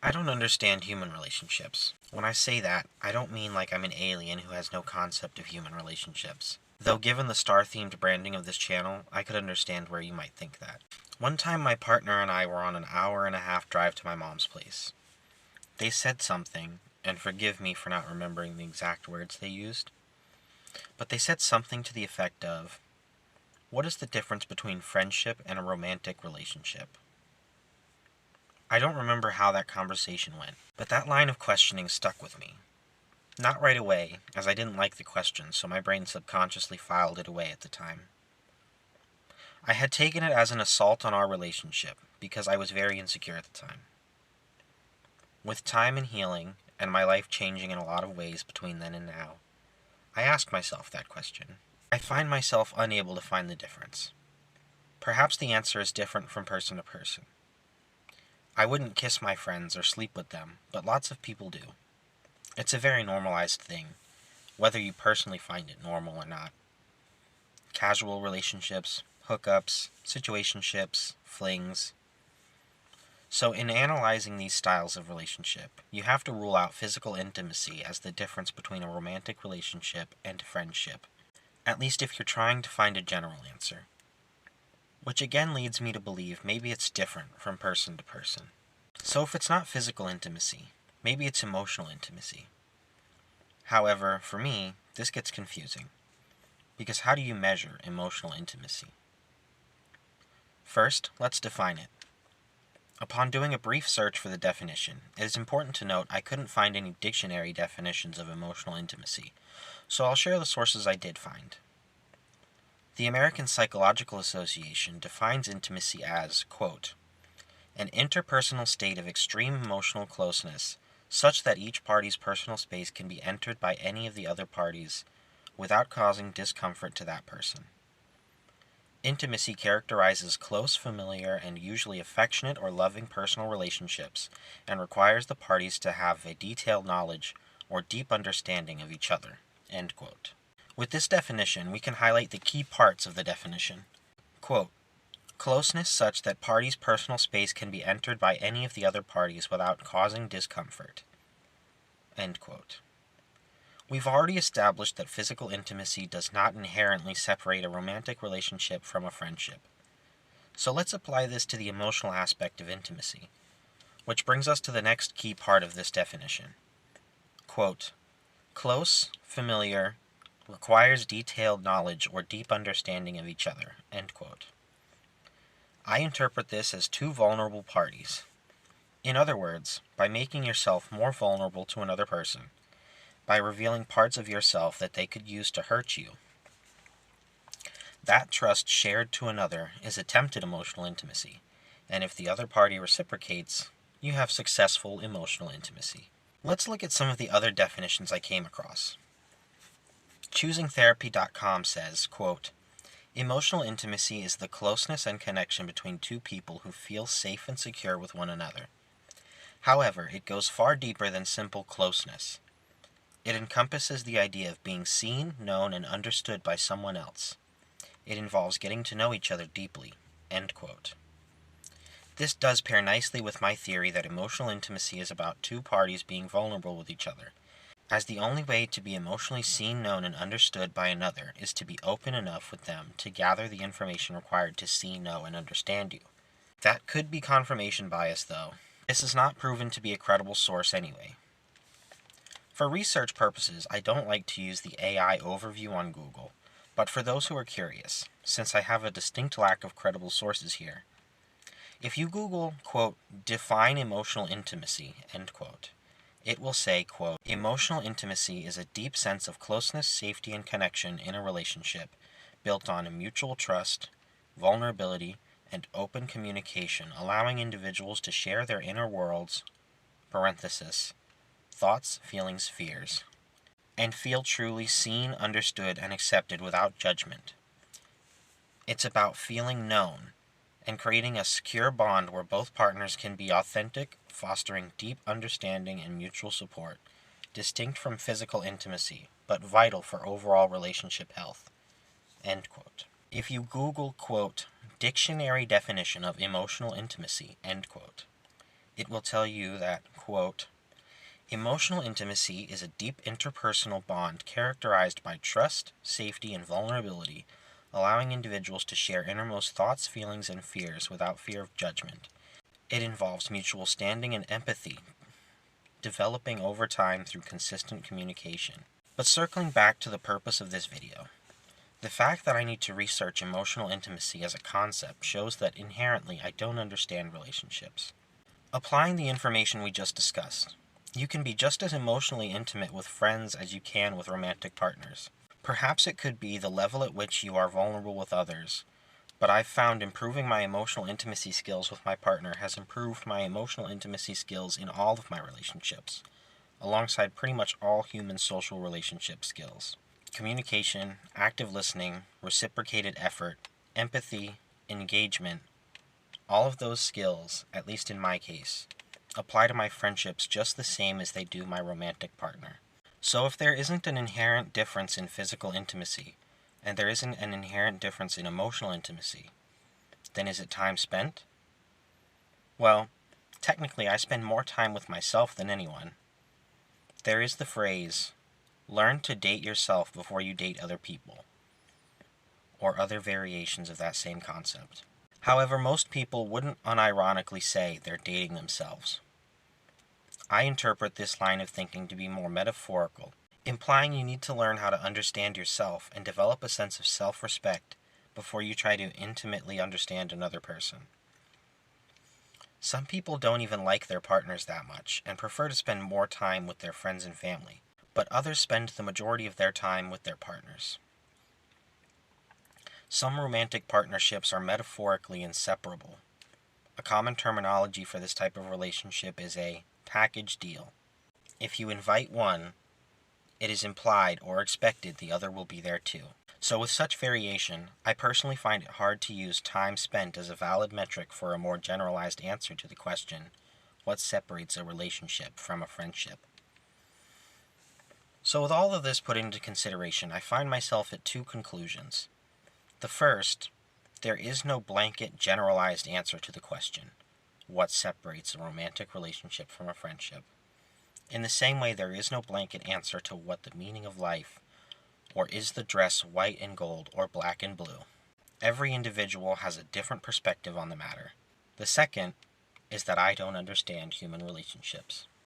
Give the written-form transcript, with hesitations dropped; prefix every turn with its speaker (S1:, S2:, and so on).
S1: I don't understand human relationships. When I say that, I don't mean like I'm an alien who has no concept of human relationships. Though given the star-themed branding of this channel, I could understand where you might think that. One time my partner and I were on an hour-and-a-half drive to my mom's place. They said something, and forgive me for not remembering the exact words they used, but they said something to the effect of, "What is the difference between friendship and a romantic relationship?" I don't remember how that conversation went, but that line of questioning stuck with me. Not right away, as I didn't like the question, so my brain subconsciously filed it away at the time. I had taken it as an assault on our relationship, because I was very insecure at the time. With time and healing, and my life changing in a lot of ways between then and now, I asked myself that question. I find myself unable to find the difference. Perhaps the answer is different from person to person. I wouldn't kiss my friends or sleep with them, but lots of people do. It's a very normalized thing, whether you personally find it normal or not. Casual relationships, hookups, situationships, flings. So in analyzing these styles of relationship, you have to rule out physical intimacy as the difference between a romantic relationship and friendship, at least if you're trying to find a general answer. Which again leads me to believe maybe it's different from person to person. So if it's not physical intimacy, maybe it's emotional intimacy. However, for me, this gets confusing. Because how do you measure emotional intimacy? First, let's define it. Upon doing a brief search for the definition, it is important to note I couldn't find any dictionary definitions of emotional intimacy, so I'll share the sources I did find. The American Psychological Association defines intimacy as, quote, an interpersonal state of extreme emotional closeness, such that each party's personal space can be entered by any of the other parties without causing discomfort to that person. Intimacy characterizes close, familiar, and usually affectionate or loving personal relationships, and requires the parties to have a detailed knowledge or deep understanding of each other. End quote. With this definition, we can highlight the key parts of the definition. Quote, closeness such that parties' personal space can be entered by any of the other parties without causing discomfort. End quote. We've already established that physical intimacy does not inherently separate a romantic relationship from a friendship. So let's apply this to the emotional aspect of intimacy, which brings us to the next key part of this definition. Quote, close, familiar, requires detailed knowledge or deep understanding of each other. End quote. I interpret this as two vulnerable parties. In other words, by making yourself more vulnerable to another person, by revealing parts of yourself that they could use to hurt you. That trust shared to another is attempted emotional intimacy, and if the other party reciprocates, you have successful emotional intimacy. Let's look at some of the other definitions I came across. ChoosingTherapy.com says, quote, emotional intimacy is the closeness and connection between two people who feel safe and secure with one another. However, it goes far deeper than simple closeness. It encompasses the idea of being seen, known, and understood by someone else. It involves getting to know each other deeply. End quote. This does pair nicely with my theory that emotional intimacy is about two parties being vulnerable with each other, as the only way to be emotionally seen, known, and understood by another is to be open enough with them to gather the information required to see, know, and understand you. That could be confirmation bias, though. This is not proven to be a credible source anyway. For research purposes, I don't like to use the AI overview on Google, but for those who are curious, since I have a distinct lack of credible sources here, if you Google, quote, define emotional intimacy, end quote, it will say, quote, emotional intimacy is a deep sense of closeness, safety, and connection in a relationship built on a mutual trust, vulnerability, and open communication, allowing individuals to share their inner worlds, parenthesis, thoughts, feelings, fears, and feel truly seen, understood, and accepted without judgment. It's about feeling known and creating a secure bond where both partners can be authentic, fostering deep understanding and mutual support, distinct from physical intimacy, but vital for overall relationship health. End quote. If you Google, quote, dictionary definition of emotional intimacy, end quote, it will tell you that, quote, "Emotional intimacy is a deep interpersonal bond characterized by trust, safety, and vulnerability, allowing individuals to share innermost thoughts, feelings, and fears without fear of judgment. It involves mutual standing and empathy, developing over time through consistent communication." But circling back to the purpose of this video, the fact that I need to research emotional intimacy as a concept shows that inherently I don't understand relationships. Applying the information we just discussed, you can be just as emotionally intimate with friends as you can with romantic partners. Perhaps it could be the level at which you are vulnerable with others, but I've found improving my emotional intimacy skills with my partner has improved my emotional intimacy skills in all of my relationships, alongside pretty much all human social relationship skills. Communication, active listening, reciprocated effort, empathy, engagement, all of those skills, at least in my case, apply to my friendships just the same as they do my romantic partner. So if there isn't an inherent difference in physical intimacy, and there isn't an inherent difference in emotional intimacy, then is it time spent? Well, technically I spend more time with myself than anyone. There is the phrase, "Learn to date yourself before you date other people," or other variations of that same concept. However, most people wouldn't unironically say they're dating themselves. I interpret this line of thinking to be more metaphorical, implying you need to learn how to understand yourself and develop a sense of self-respect before you try to intimately understand another person. Some people don't even like their partners that much and prefer to spend more time with their friends and family, but others spend the majority of their time with their partners. Some romantic partnerships are metaphorically inseparable. A common terminology for this type of relationship is a package deal. If you invite one, it is implied or expected the other will be there too. So with such variation, I personally find it hard to use time spent as a valid metric for a more generalized answer to the question, what separates a relationship from a friendship? So with all of this put into consideration, I find myself at two conclusions. The first, there is no blanket generalized answer to the question, what separates a romantic relationship from a friendship? In the same way, there is no blanket answer to what the meaning of life, or is the dress white and gold or black and blue? Every individual has a different perspective on the matter. The second is that I don't understand human relationships.